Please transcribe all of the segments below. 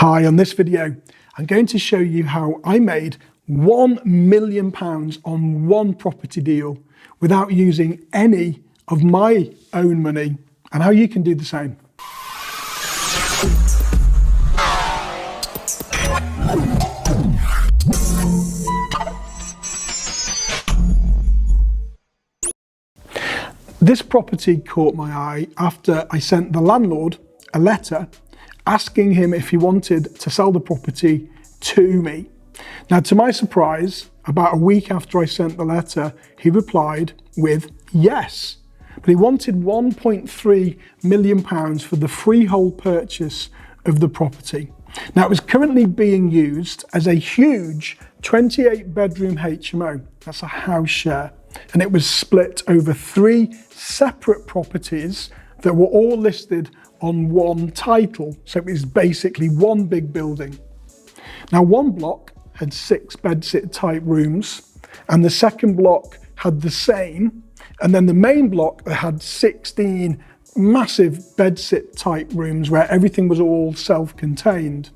Hi, on this video, I'm going to show you how I made £1 million on one property deal without using any of my own money and how you can do the same. This property caught my eye after I sent the landlord a letter asking him if he wanted to sell the property to me. Now, to my surprise, about a week after I sent the letter, he replied with yes. But he wanted £1.3 million for the freehold purchase of the property. Now, it was currently being used as a huge 28-bedroom HMO. That's a house share. And it was split over 3 separate properties that were all listed on one title. So it was basically one big building. Now, one block had 6 bedsit type rooms, and the second block had the same. And then the main block had 16 massive bedsit type rooms where everything was all self-contained.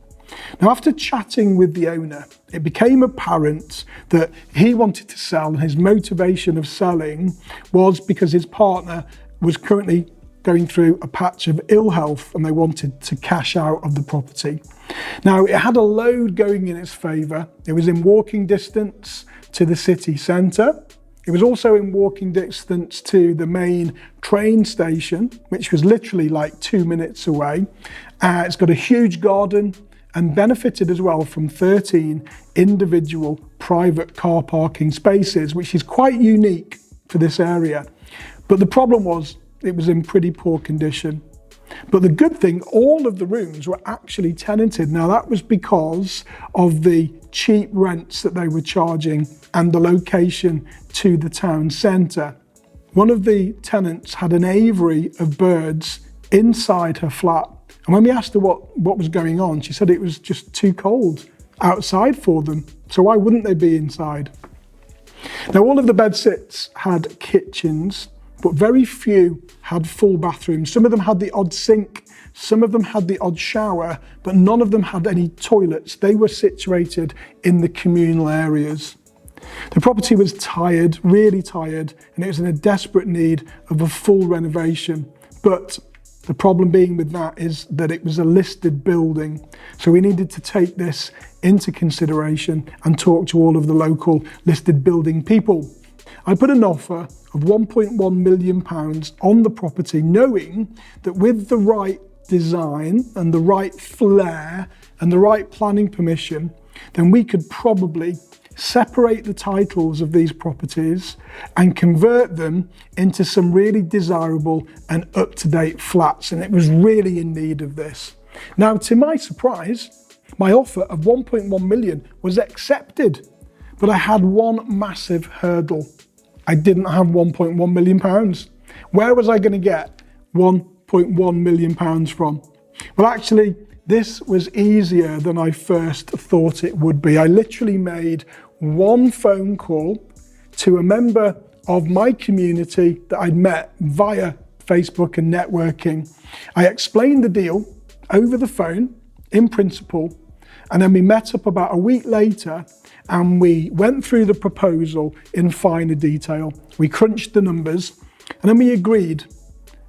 Now, after chatting with the owner, it became apparent that he wanted to sell, and his motivation of selling was because his partner was currently going through a patch of ill health and they wanted to cash out of the property. Now, it had a load going in its favour. It was in walking distance to the city centre. It was also in walking distance to the main train station, which was literally like 2 minutes away. It's got a huge garden and benefited as well from 13 individual private car parking spaces, which is quite unique for this area. But the problem was, it was in pretty poor condition. But the good thing, all of the rooms were actually tenanted. Now, that was because of the cheap rents that they were charging and the location to the town centre. One of the tenants had an aviary of birds inside her flat. And when we asked her what was going on, she said it was just too cold outside for them. So why wouldn't they be inside? Now, all of the bedsits had kitchens, but very few had full bathrooms. Some of them had the odd sink, some of them had the odd shower, but none of them had any toilets. They were situated in the communal areas. The property was tired, really tired, and it was in a desperate need of a full renovation. But the problem being with that is that it was a listed building. So we needed to take this into consideration and talk to all of the local listed building people. I put an offer of £1.1 million on the property, knowing that with the right design and the right flair and the right planning permission, then we could probably separate the titles of these properties and convert them into some really desirable and up-to-date flats. And it was really in need of this. Now, to my surprise, my offer of £1.1 million was accepted, but I had one massive hurdle. I didn't have £1.1 million. Where was I going to get £1.1 million from? Well, actually, this was easier than I first thought it would be. I literally made one phone call to a member of my community that I'd met via Facebook and networking. I explained the deal over the phone in principle, and then we met up about a week later and we went through the proposal in finer detail. We crunched the numbers, and then we agreed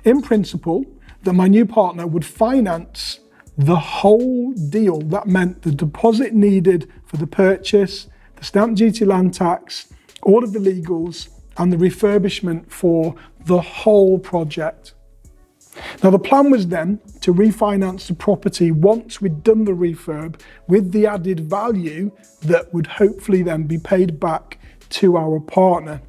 in principle that my new partner would finance the whole deal. That meant the deposit needed for the purchase, the stamp duty, land tax, all of the legals, and the refurbishment for the whole project. Now, the plan was then to refinance the property once we'd done the refurb with the added value that would hopefully then be paid back to our partner.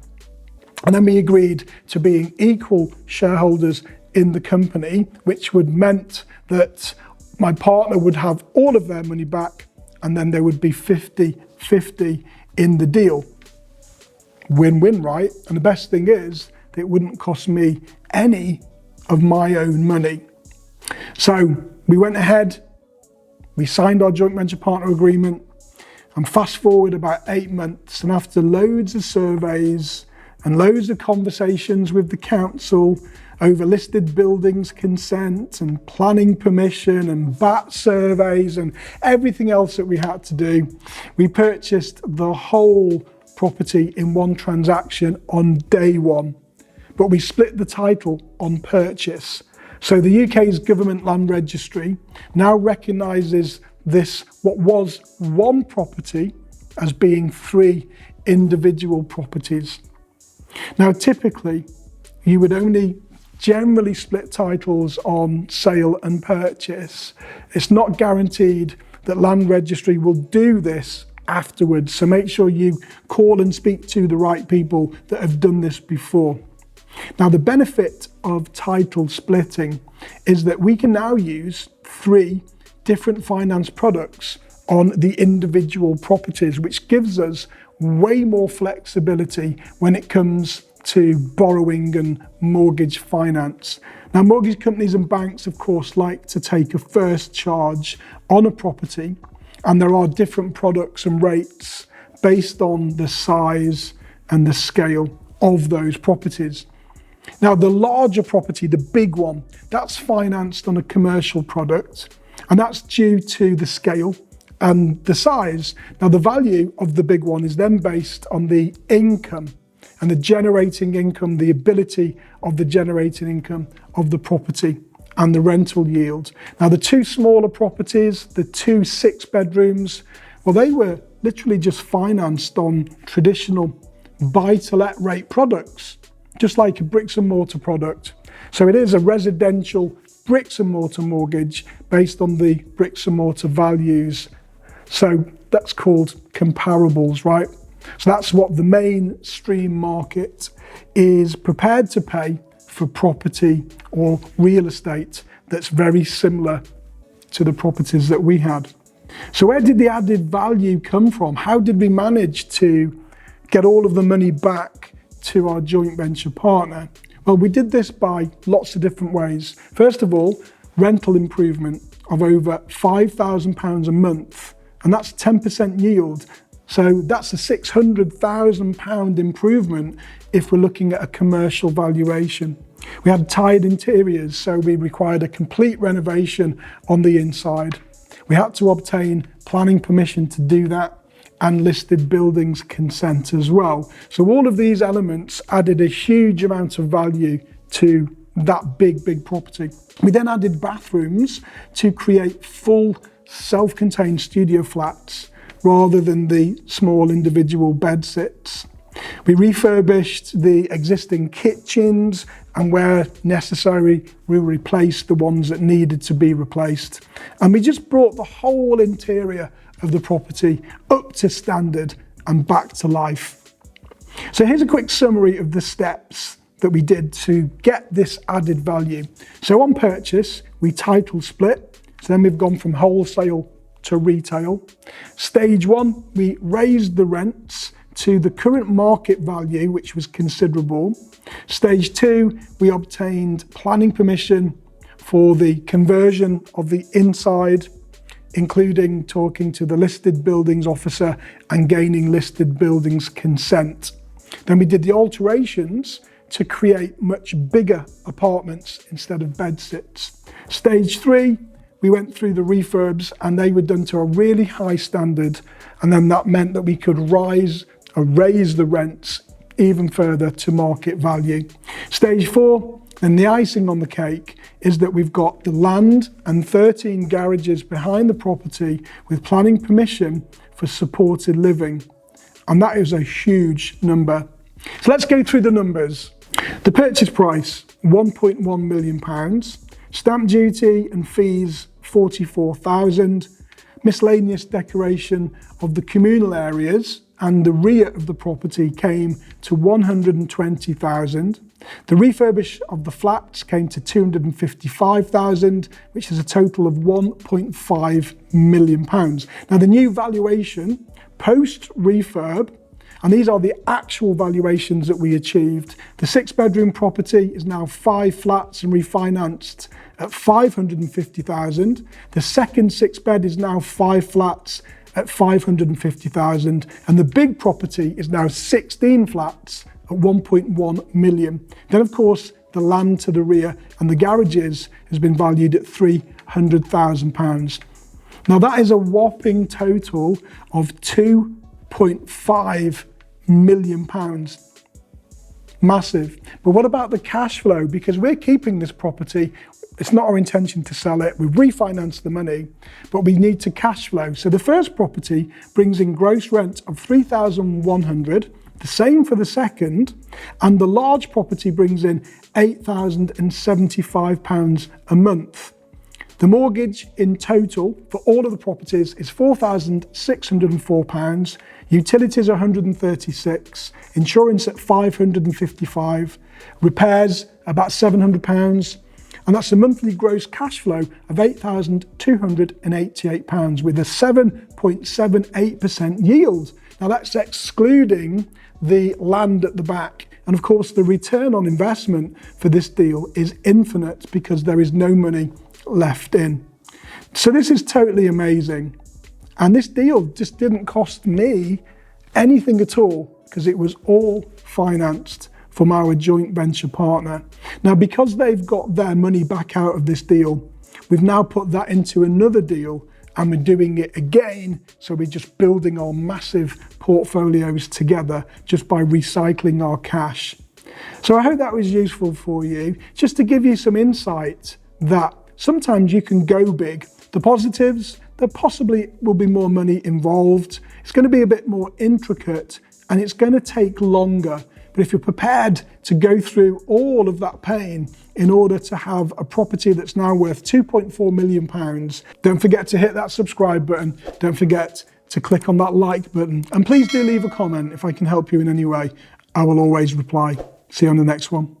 And then we agreed to being equal shareholders in the company, which would meant that my partner would have all of their money back and then there would be 50-50 in the deal. Win-win, right? And the best thing is that it wouldn't cost me any of my own money. So we went ahead, we signed our joint venture partner agreement, and fast forward about 8 months, and after loads of surveys and loads of conversations with the council over listed buildings consent and planning permission and BAT surveys and everything else that we had to do. We purchased the whole property in one transaction on day one, but we split the title on purchase. So the UK's government land registry now recognises this, what was one property, as being 3 individual properties. Now, typically, you would only generally split titles on sale and purchase. It's not guaranteed that land registry will do this afterwards, so make sure you call and speak to the right people that have done this before. Now, the benefit of title splitting is that we can now use 3 different finance products on the individual properties, which gives us way more flexibility when it comes to borrowing and mortgage finance. Now, mortgage companies and banks, of course, like to take a first charge on a property, and there are different products and rates based on the size and the scale of those properties. Now, the larger property, the big one, that's financed on a commercial product, and that's due to the scale and the size. Now, the value of the big one is then based on the income and the generating income, the ability of the generating income of the property and the rental yield. Now, the 2 smaller properties, the 2 6-bedrooms, well, they were literally just financed on traditional buy-to-let rate products, just like a bricks and mortar product. So it is a residential bricks and mortar mortgage based on the bricks and mortar values. So that's called comparables, right? So that's what the mainstream market is prepared to pay for property or real estate that's very similar to the properties that we had. So where did the added value come from? How did we manage to get all of the money back to our joint venture partner? Well, we did this by lots of different ways. First of all, rental improvement of over £5,000 a month, and that's 10% yield. So that's a £600,000 improvement if we're looking at a commercial valuation. We had tired interiors, so we required a complete renovation on the inside. We had to obtain planning permission to do that and listed buildings consent as well. So all of these elements added a huge amount of value to that big property. We then added bathrooms to create full self-contained studio flats rather than the small individual bed sits. We refurbished the existing kitchens, and where necessary, we replaced the ones that needed to be replaced. And we just brought the whole interior of the property up to standard and back to life. So here's a quick summary of the steps that we did to get this added value. So on purchase, we title split. So then we've gone from wholesale to retail. Stage 1, we raised the rents to the current market value, which was considerable. Stage 2, we obtained planning permission for the conversion of the inside, including talking to the listed buildings officer and gaining listed buildings consent. Then we did the alterations to create much bigger apartments instead of bed sits. Stage 3, we went through the refurbs, and they were done to a really high standard, and then that meant that we could raise the rents even further to market value. Stage 4, and the icing on the cake, is that we've got the land and 13 garages behind the property with planning permission for supported living. And that is a huge number. So let's go through the numbers. The purchase price, £1.1 million. Stamp duty and fees, £44,000. Miscellaneous decoration of the communal areas and the rear of the property came to £120,000. The refurbish of the flats came to £255,000, which is a total of £1.5 million. Now, the new valuation post-refurb, and these are the actual valuations that we achieved. The 6-bedroom property is now 5 flats and refinanced at £550,000. The second 6-bed is now 5 flats at £550,000. And the big property is now 16 flats at £1.1 million. Then, of course, the land to the rear and the garages has been valued at £300,000. Now that is a whopping total of £2.5 million. Massive. But what about the cash flow? Because we're keeping this property. It's not our intention to sell it. We've refinanced the money, but we need to cash flow. So the first property brings in gross rent of £3,100, the same for the second, and the large property brings in £8,075 a month. The mortgage in total for all of the properties is £4,604, utilities are £136, insurance at £555, repairs about £700, and that's a monthly gross cash flow of £8,288 with a 7.78% yield. Now that's excluding the land at the back. And of course, the return on investment for this deal is infinite because there is no money left in. So this is totally amazing. And this deal just didn't cost me anything at all because it was all financed from our joint venture partner. Now, because they've got their money back out of this deal, we've now put that into another deal and we're doing it again. So we're just building our massive portfolios together just by recycling our cash. So I hope that was useful for you, just to give you some insight that sometimes you can go big. The positives, there possibly will be more money involved. It's going to be a bit more intricate and it's going to take longer. But if you're prepared to go through all of that pain in order to have a property that's now worth £2.4 million, don't forget to hit that subscribe button. Don't forget to click on that like button. And please do leave a comment if I can help you in any way. I will always reply. See you on the next one.